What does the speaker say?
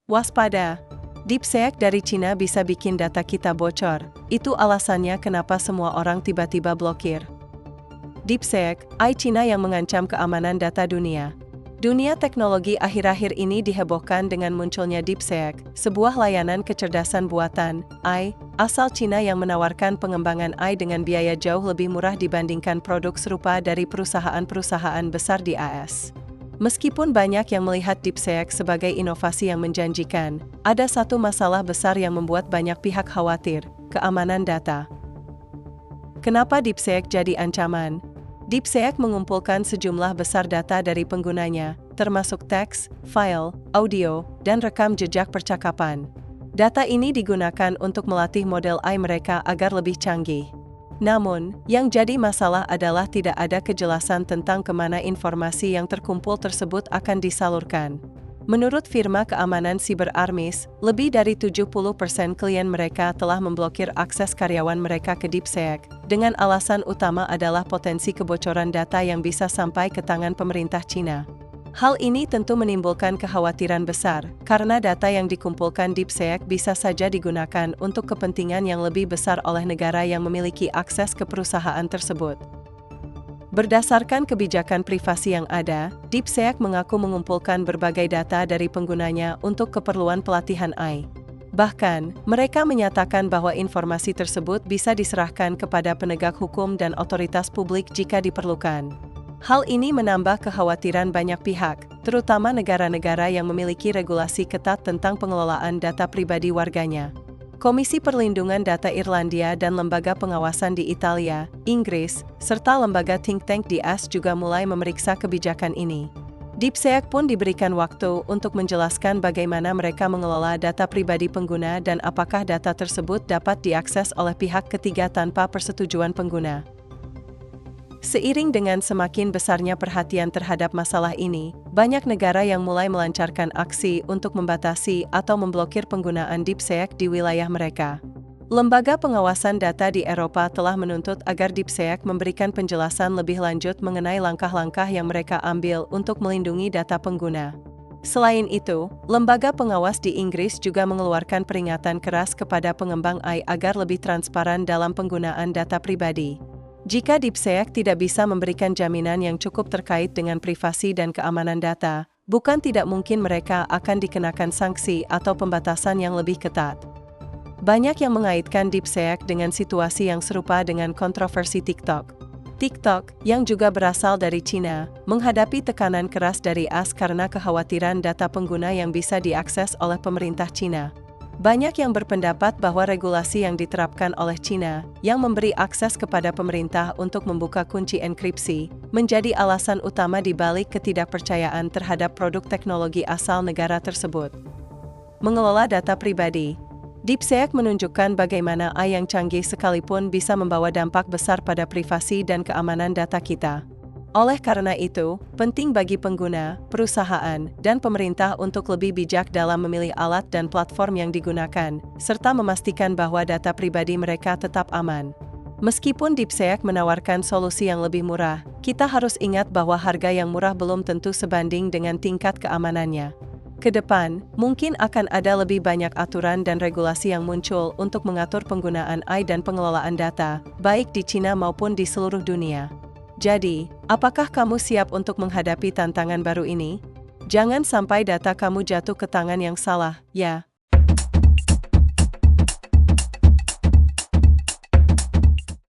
Waspada! DeepSeek dari Cina bisa bikin data kita bocor. Itu alasannya kenapa semua orang tiba-tiba blokir. DeepSeek, AI Cina yang mengancam keamanan data dunia. Dunia teknologi akhir-akhir ini dihebohkan dengan munculnya DeepSeek, sebuah layanan kecerdasan buatan AI asal Cina yang menawarkan pengembangan AI dengan biaya jauh lebih murah dibandingkan produk serupa dari perusahaan-perusahaan besar di AS. Meskipun banyak yang melihat DeepSeek sebagai inovasi yang menjanjikan, ada satu masalah besar yang membuat banyak pihak khawatir: keamanan data. Kenapa DeepSeek jadi ancaman? DeepSeek mengumpulkan sejumlah besar data dari penggunanya, termasuk teks, file, audio, dan rekam jejak percakapan. Data ini digunakan untuk melatih model AI mereka agar lebih canggih. Namun, yang jadi masalah adalah tidak ada kejelasan tentang kemana informasi yang terkumpul tersebut akan disalurkan. Menurut firma keamanan siber Armis, lebih dari 70% klien mereka telah memblokir akses karyawan mereka ke DeepSeek, dengan alasan utama adalah potensi kebocoran data yang bisa sampai ke tangan pemerintah Cina. Hal ini tentu menimbulkan kekhawatiran besar, karena data yang dikumpulkan DeepSeek bisa saja digunakan untuk kepentingan yang lebih besar oleh negara yang memiliki akses ke perusahaan tersebut. Berdasarkan kebijakan privasi yang ada, DeepSeek mengaku mengumpulkan berbagai data dari penggunanya untuk keperluan pelatihan AI. Bahkan, mereka menyatakan bahwa informasi tersebut bisa diserahkan kepada penegak hukum dan otoritas publik jika diperlukan. Hal ini menambah kekhawatiran banyak pihak, terutama negara-negara yang memiliki regulasi ketat tentang pengelolaan data pribadi warganya. Komisi Perlindungan Data Irlandia dan lembaga pengawasan di Italia, Inggris, serta lembaga think tank di AS juga mulai memeriksa kebijakan ini. DeepSeek pun diberikan waktu untuk menjelaskan bagaimana mereka mengelola data pribadi pengguna dan apakah data tersebut dapat diakses oleh pihak ketiga tanpa persetujuan pengguna. Seiring dengan semakin besarnya perhatian terhadap masalah ini, banyak negara yang mulai melancarkan aksi untuk membatasi atau memblokir penggunaan DeepSeek di wilayah mereka. Lembaga pengawasan data di Eropa telah menuntut agar DeepSeek memberikan penjelasan lebih lanjut mengenai langkah-langkah yang mereka ambil untuk melindungi data pengguna. Selain itu, lembaga pengawas di Inggris juga mengeluarkan peringatan keras kepada pengembang AI agar lebih transparan dalam penggunaan data pribadi. Jika DeepSeek tidak bisa memberikan jaminan yang cukup terkait dengan privasi dan keamanan data, bukan tidak mungkin mereka akan dikenakan sanksi atau pembatasan yang lebih ketat. Banyak yang mengaitkan DeepSeek dengan situasi yang serupa dengan kontroversi TikTok. TikTok, yang juga berasal dari Cina, menghadapi tekanan keras dari AS karena kekhawatiran data pengguna yang bisa diakses oleh pemerintah Cina. Banyak yang berpendapat bahwa regulasi yang diterapkan oleh Cina, yang memberi akses kepada pemerintah untuk membuka kunci enkripsi, menjadi alasan utama di balik ketidakpercayaan terhadap produk teknologi asal negara tersebut. Mengelola data pribadi. DeepSeek menunjukkan bagaimana AI yang canggih sekalipun bisa membawa dampak besar pada privasi dan keamanan data kita. Oleh karena itu, penting bagi pengguna, perusahaan, dan pemerintah untuk lebih bijak dalam memilih alat dan platform yang digunakan, serta memastikan bahwa data pribadi mereka tetap aman. Meskipun DeepSeek menawarkan solusi yang lebih murah, kita harus ingat bahwa harga yang murah belum tentu sebanding dengan tingkat keamanannya. Kedepan, mungkin akan ada lebih banyak aturan dan regulasi yang muncul untuk mengatur penggunaan AI dan pengelolaan data, baik di Cina maupun di seluruh dunia. Jadi, apakah kamu siap untuk menghadapi tantangan baru ini? Jangan sampai data kamu jatuh ke tangan yang salah, ya.